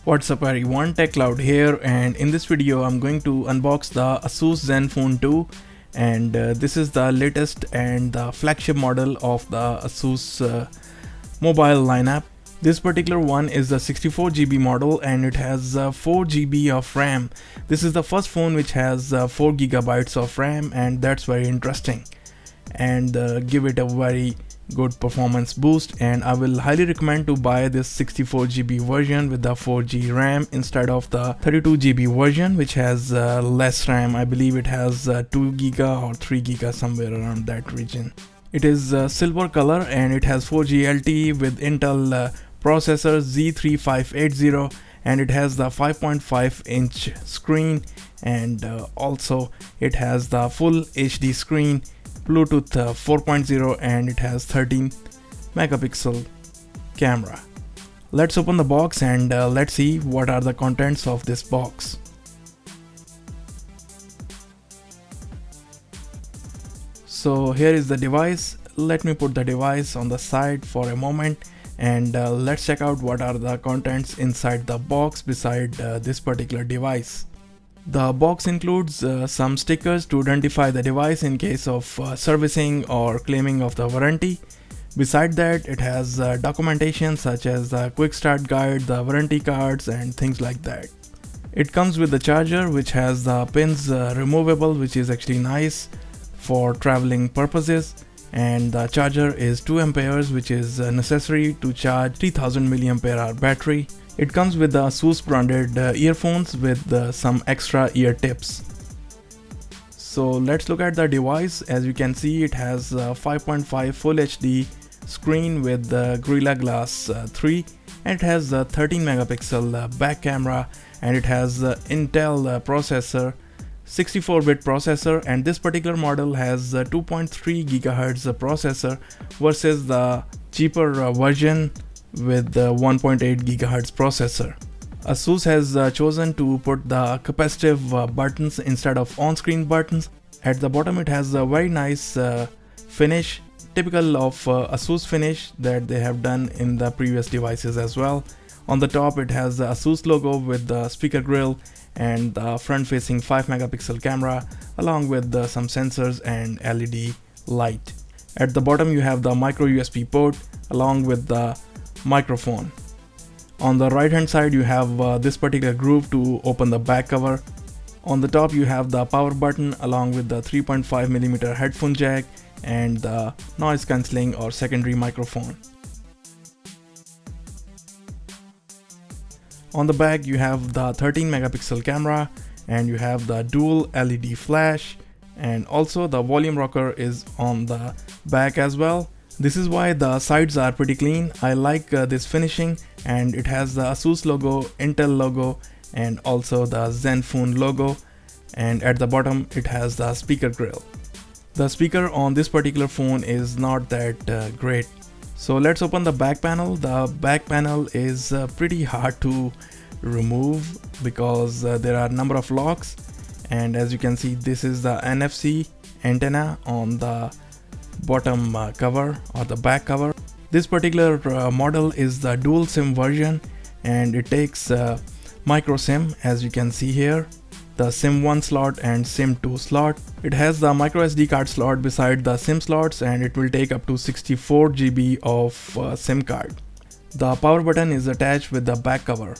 What's up everyone, TechCloud here, and in this video I'm going to unbox the Asus Zenfone 2, and this is the latest and the flagship model of the Asus mobile lineup. This particular one is the 64GB model and it has 4GB of RAM. This is the first phone which has 4GB of RAM, and that's very interesting and give it a very good performance boost, and I will highly recommend to buy this 64GB version with the 4G RAM instead of the 32GB version which has less RAM. I believe it has 2GB or 3GB, somewhere around that region. It is silver color and it has 4G LTE with Intel processor Z3580, and it has the 5.5-inch screen, and also it has the full HD screen, Bluetooth 4.0, and it has 13 megapixel camera. Let's open the box and let's see what are the contents of this box. So here is the device. Let me put the device on the side for a moment, and let's check out what are the contents inside the box beside this particular device. The box includes some stickers to identify the device in case of servicing or claiming of the warranty. Beside that, it has documentation such as the quick start guide, the warranty cards, and things like that. It comes with the charger which has the pins removable, which is actually nice for traveling purposes, and the charger is 2 amperes, which is necessary to charge 3000 mAh battery. It comes with the Asus branded earphones with some extra ear tips. So let's look at the device. As you can see, it has 5.5 Full HD screen with Gorilla Glass 3, and it has a 13 megapixel back camera, and it has Intel processor, 64-bit processor, and this particular model has 2.3 GHz processor versus the cheaper version with the 1.8 GHz processor. Asus has chosen to put the capacitive buttons instead of on-screen buttons. At the bottom it has a very nice finish, typical of Asus finish that they have done in the previous devices as well. On the top it has the Asus logo with the speaker grill and the front-facing 5 megapixel camera along with some sensors and LED light. At the bottom you have the micro USB port along with the microphone. On the right hand side you have this particular groove to open the back cover. On the top you have the power button along with the 3.5mm headphone jack and the noise cancelling or secondary microphone. On the back you have the 13 megapixel camera, and you have the dual LED flash, and also the volume rocker is on the back as well. This is why the sides are pretty clean. I like this finishing, and it has the Asus logo, Intel logo, and also the Zenfone logo, and at the bottom it has the speaker grill. The speaker on this particular phone is not that great. So let's open the back panel. The back panel is pretty hard to remove because there are a number of locks, and as you can see, this is the NFC antenna on the bottom cover or the back cover. This particular model is the dual SIM version, and it takes micro SIM, as you can see here, the SIM 1 slot and SIM 2 slot. It has the MicroSD card slot beside the SIM slots, and it will take up to 64GB of SIM card. The power button is attached with the back cover.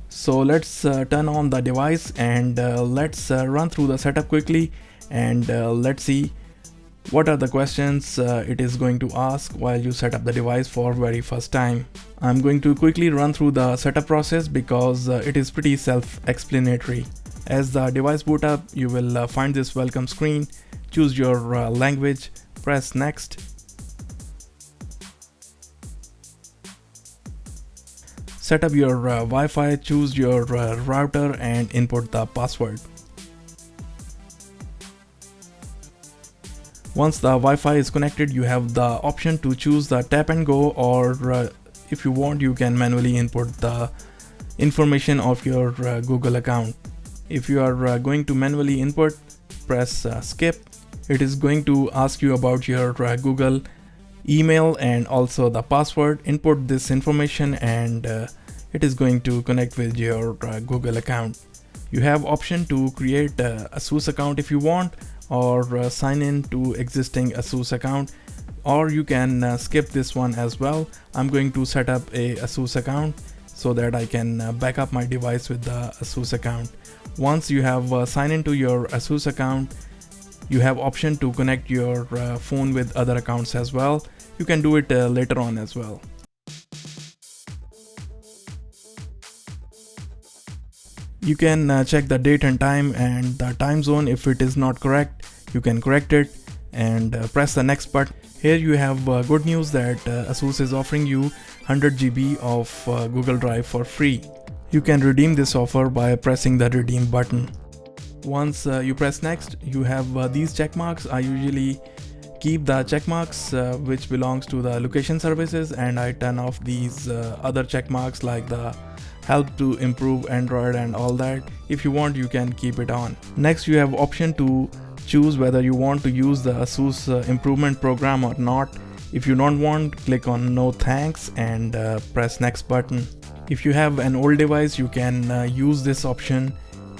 So let's turn on the device and let's run through the setup quickly, and let's see what are the questions it is going to ask while you set up the device for very first time. I'm going to quickly run through the setup process because it is pretty self-explanatory. As the device boot up, you will find this welcome screen. Choose your language, press next. Set up your Wi-Fi, choose your router and input the password. Once the Wi-Fi is connected, you have the option to choose the tap and go, or if you want, you can manually input the information of your Google account. If you are going to manually input, press skip. It is going to ask you about your Google email and also the password. Input this information and it is going to connect with your Google account. You have option to create a Asus account if you want, or sign in to existing Asus account, or you can skip this one as well. I'm going to set up a Asus account so that I can back up my device with the Asus account. Once you have signed into your Asus account, you have option to connect your phone with other accounts as well. You can do it later on as well. You can check the date and time and the time zone. If it is not correct, you can correct it and press the next button. Here you have good news that Asus is offering you 100 GB of Google Drive for free. You can redeem this offer by pressing the redeem button. Once you press next, you have these check marks. I usually keep the check marks which belongs to the location services, and I turn off these other check marks like the help to improve Android and all that. If you want, you can keep it on. Next, you have option to choose whether you want to use the Asus improvement program or not. If you don't want, click on no thanks and press next button. If you have an old device, you can use this option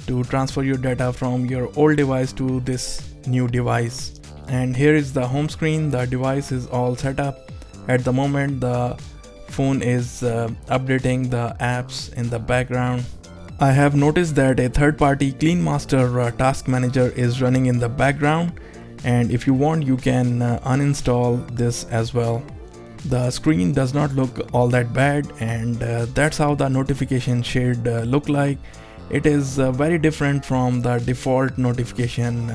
to transfer your data from your old device to this new device. And here is the home screen. The device is all set up. At the moment, the phone is updating the apps in the background. I have noticed that a third-party Clean Master task manager is running in the background, and if you want, you can uninstall this as well. The screen does not look all that bad, and that's how the notification should look like. It is very different from the default notification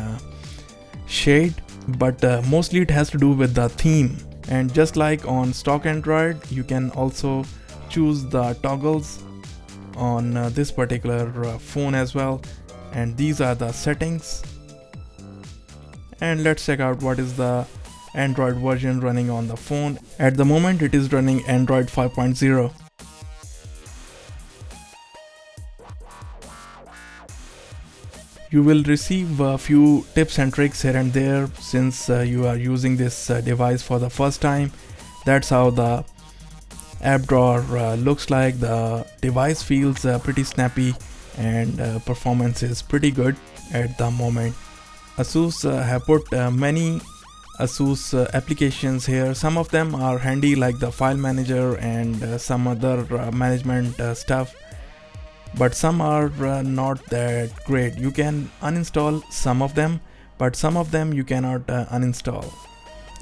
shade, but mostly it has to do with the theme. And just like on stock Android, you can also choose the toggles on this particular phone as well, and these are the settings. And let's check out what is the Android version running on the phone. At the moment, it is running Android 5.0. You will receive a few tips and tricks here and there since you are using this device for the first time. That's how the app drawer looks like. The device feels pretty snappy, and performance is pretty good at the moment. Asus have put many Asus applications here. Some of them are handy like the file manager and some other management stuff, but some are not that great. You can uninstall some of them, but some of them you cannot uninstall,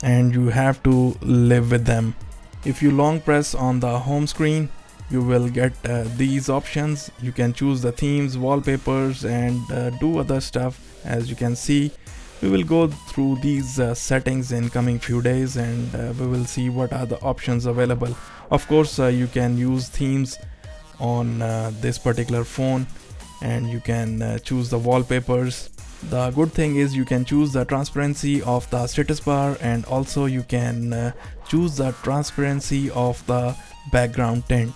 and you have to live with them. If you long press on the home screen, you will get these options. You can choose the themes, wallpapers, and do other stuff. As you can see, we will go through these settings in coming few days, and we will see what are the options available. Of course, you can use themes on this particular phone, and you can choose the wallpapers. The good thing is you can choose the transparency of the status bar, and also you can choose the transparency of the background tint.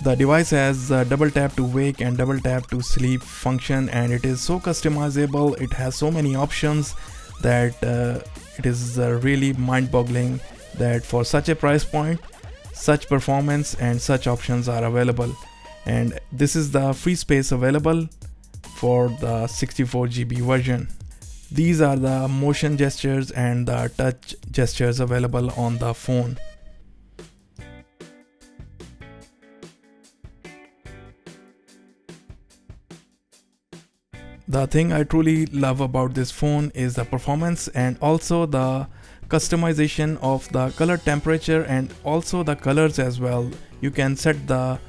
The device has double tap to wake and double tap to sleep function, and it is so customizable. It has so many options that it is really mind-boggling that for such a price point, such performance and such options are available. And this is the free space available for the 64 GB version. These are the motion gestures and the touch gestures available on the phone. The thing I truly love about this phone is the performance and also the customization of the color temperature and also the colors as well. You can set the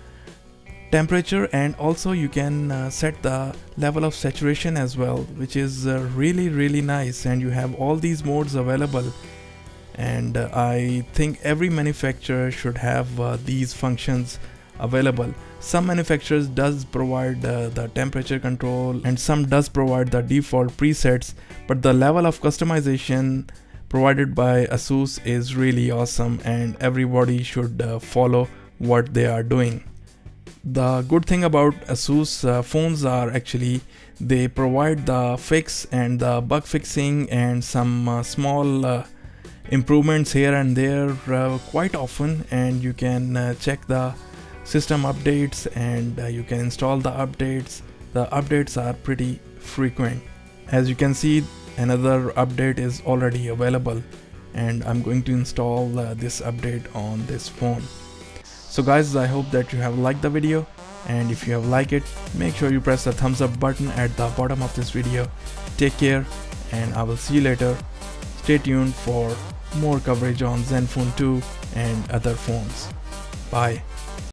temperature and also you can set the level of saturation as well, which is really nice, and you have all these modes available. And I think every manufacturer should have these functions available. Some manufacturers does provide the temperature control, and some does provide the default presets, but the level of customization provided by Asus is really awesome, and everybody should follow what they are doing. The good thing about Asus phones are actually they provide the fix and the bug fixing and some small improvements here and there quite often, and you can check the system updates, and you can install the updates. The updates are pretty frequent. As you can see, another update is already available, and I'm going to install this update on this phone. So guys, I hope that you have liked the video, and if you have liked it, make sure you press the thumbs up button at the bottom of this video. Take care, and I will see you later. Stay tuned for more coverage on Zenfone 2 and other phones. Bye.